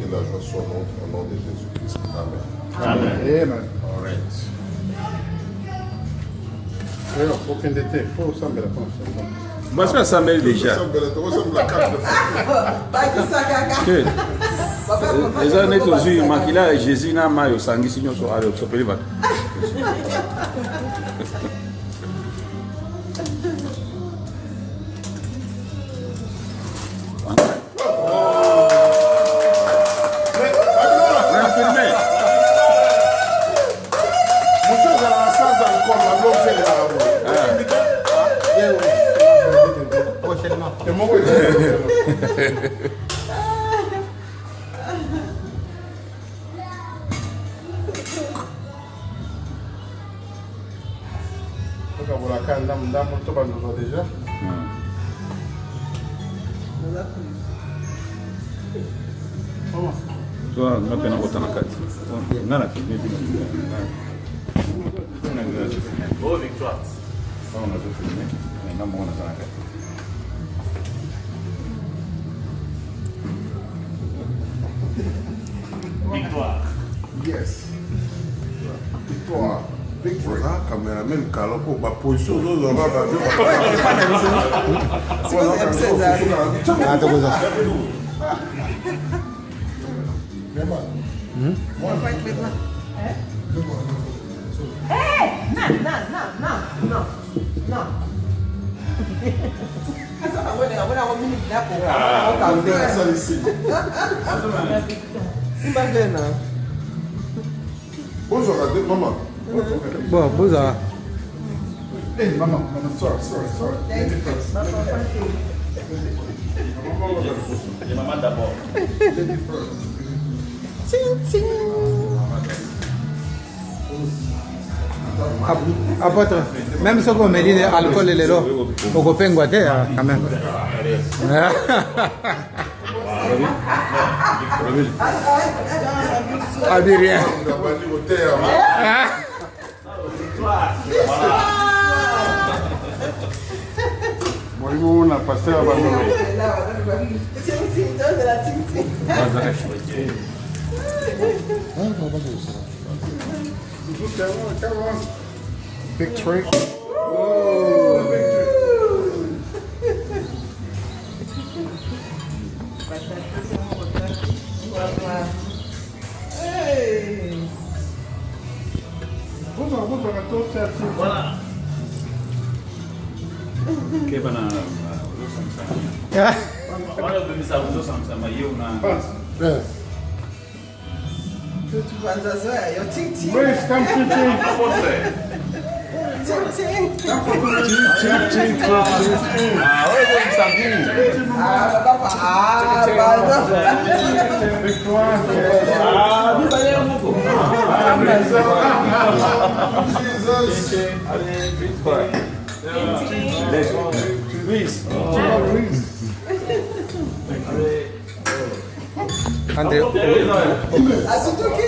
que la joie soit nôtre au nom de Jésus-Christ. Amen. Amen. Amen. All right. Aucun détail, il faut sembler la France. Moi, je suis déjà. Les années aujourd'hui, Makila et Jésus n'a pas eu sangi sinon sur aller au Sopeliva. Déjà. Toi, on a peine à voter en 4. Non, non, Oh, victoire. on a tout filmé. On a bon, on a 4. Victoire. Yes. Victoire. Victory. Ah, cameraman, Kaloko, ma position, nous on va bonjour, maman. Bon, bonjour. Hey, maman, sorry. Les mamans d'abord. Apôtre, même si on me dit l'alcool et les lots, on peut pas boiter quand même. Ah, dis rien. Moi, on a passé à Victory. Bonjour à tous. Voilà. Que va na Wale wamemisa uzo samsama hiyo na Where's come André, Assunto aqui.